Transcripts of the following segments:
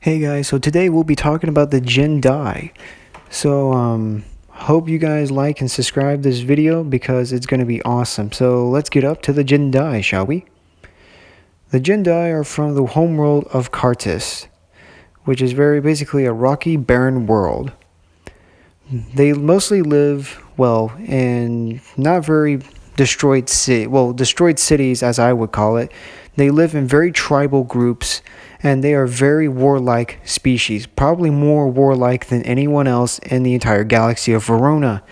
Hey guys, so today we'll be talking about the Gindi. Hope you guys like and subscribe this video because it's going to be awesome. So let's get up to the Gindi, shall we? The Gindi are from the homeworld of Kartis, which is very basically a rocky, barren world. They mostly live, in not very destroyed cities as I would call it. They live in very tribal groups, and they are very warlike species, probably more warlike than anyone else in the entire galaxy of Verona.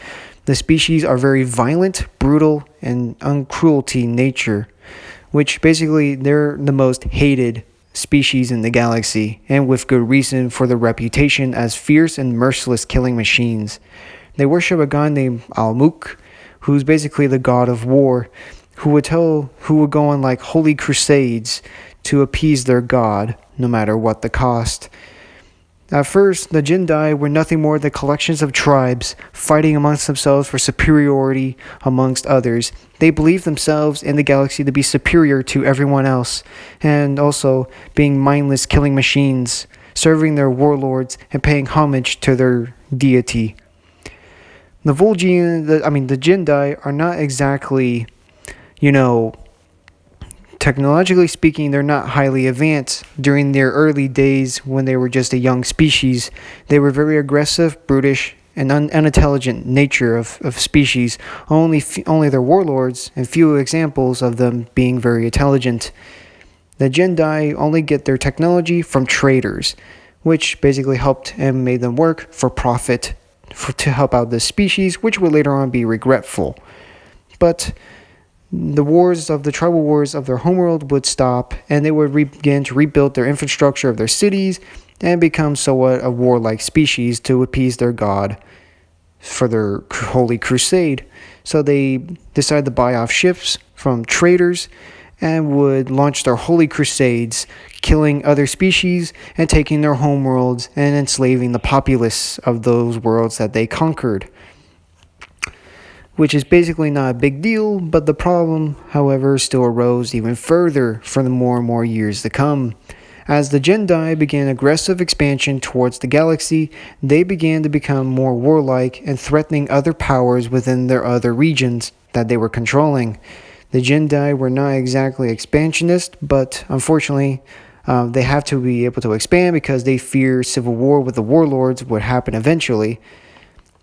The species are very violent, brutal, and uncruelty nature, which basically they're the most hated species in the galaxy, and with good reason for their reputation as fierce and merciless killing machines. They worship a god named Almuk, who's basically the god of war, who would go on like holy crusades to appease their god, no matter what the cost. At first, the Gindi were nothing more than collections of tribes fighting amongst themselves for superiority amongst others. They believed themselves in the galaxy to be superior to everyone else, and also being mindless killing machines, serving their warlords and paying homage to their deity. The Gindi are not exactly, technologically speaking, they're not highly advanced. During their early days, when they were just a young species, they were very aggressive, brutish, and unintelligent nature of species. Only their warlords and few examples of them being very intelligent. The Gindi only get their technology from traders, which basically helped and made them work for profit to help out the species, which would later on be regretful. But the tribal wars of their homeworld would stop, and they would begin to rebuild their infrastructure of their cities and become somewhat a warlike species to appease their god for their holy crusade. So they decided to buy off ships from traders and would launch their holy crusades, killing other species and taking their homeworlds and enslaving the populace of those worlds that they conquered. Which is basically not a big deal, but the problem, however, still arose even further for the more and more years to come. As the Gindi began aggressive expansion towards the galaxy, they began to become more warlike and threatening other powers within their other regions that they were controlling. The Gindi were not exactly expansionist, but unfortunately, they have to be able to expand because they fear civil war with the warlords would happen eventually.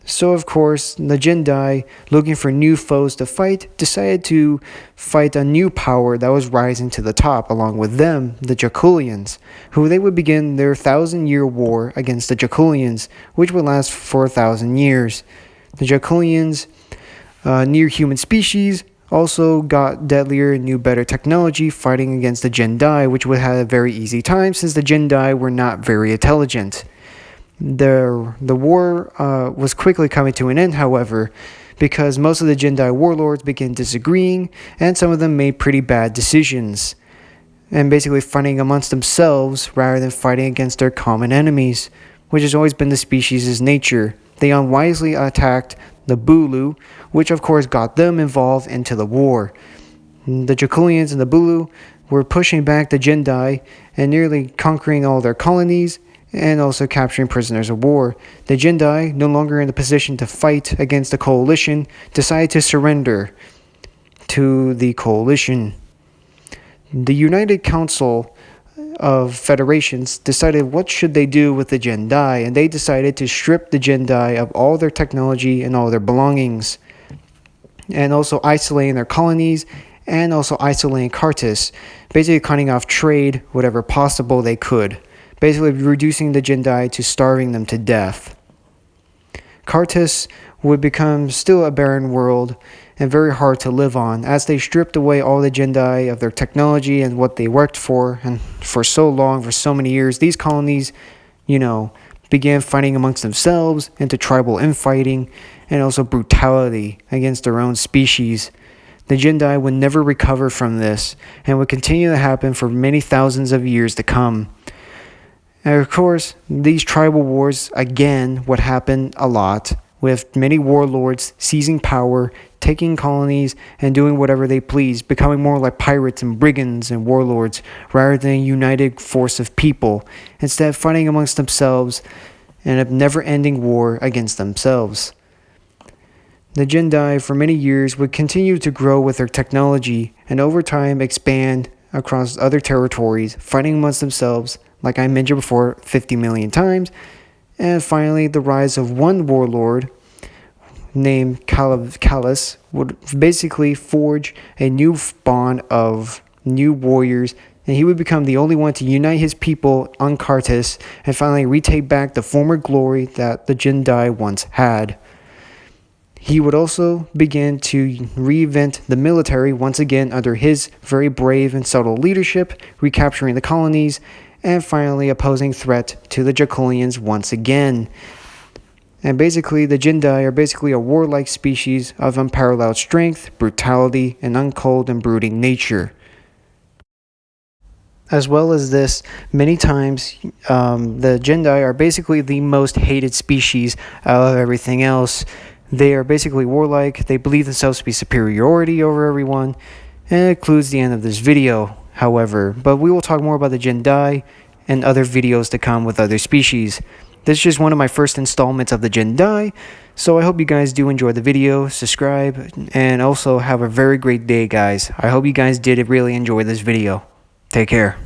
So, of course, the Gindi, looking for new foes to fight, decided to fight a new power that was rising to the top. Along with them, the Jaculians, who they would begin their 1,000-year war against the Jaculians, which would last for 1,000 years. The Jaculians, near-human species, also got deadlier and knew better technology, fighting against the Gindi, which would have a very easy time since the Gindi were not very intelligent. The war was quickly coming to an end, however, because most of the Gindi warlords began disagreeing, and some of them made pretty bad decisions, and basically fighting amongst themselves rather than fighting against their common enemies, which has always been the species' nature. They unwisely attacked the Bulu, which of course got them involved into the war. The Jaculians and the Bulu were pushing back the Gindi and nearly conquering all their colonies, and also capturing prisoners of war. The Gindi, no longer in the position to fight against the coalition, decided to surrender to the coalition. The United Council of Federations decided what should they do with the Gindi, and they decided to strip the Gindi of all their technology and all their belongings, and also isolating their colonies, and also isolating Kartis, basically cutting off trade whatever possible they could, basically reducing the Gindi to starving them to death. Kartis would become still a barren world and very hard to live on, as they stripped away all the Gindi of their technology and what they worked for, and for so long, for so many years, these colonies, began fighting amongst themselves into tribal infighting and also brutality against their own species. The Gindi would never recover from this and would continue to happen for many thousands of years to come. And of course, these tribal wars, again, would happen a lot with many warlords seizing power, taking colonies, and doing whatever they please, becoming more like pirates and brigands and warlords rather than a united force of people, instead fighting amongst themselves in a never-ending war against themselves. The Gindi for many years would continue to grow with their technology and over time expand across other territories, fighting amongst themselves, like I mentioned before 50 million times. And finally, the rise of one warlord named Callus would basically forge a new bond of new warriors, and he would become the only one to unite his people on Carthus and finally retake back the former glory that the Gindi once had. He would also begin to reinvent the military once again under his very brave and subtle leadership, recapturing the colonies, and finally opposing threat to the Dracolians once again. And basically, the Gindi are basically a warlike species of unparalleled strength, brutality, and uncold and brooding nature. As well as this, many times the Gindi are basically the most hated species out of everything else. They are basically warlike, they believe themselves to be superiority over everyone, and it includes the end of this video, however. But we will talk more about the Gindi and other videos to come with other species. This is just one of my first installments of the Gindi, so I hope you guys do enjoy the video, subscribe, and also have a very great day, guys. I hope you guys did really enjoy this video. Take care.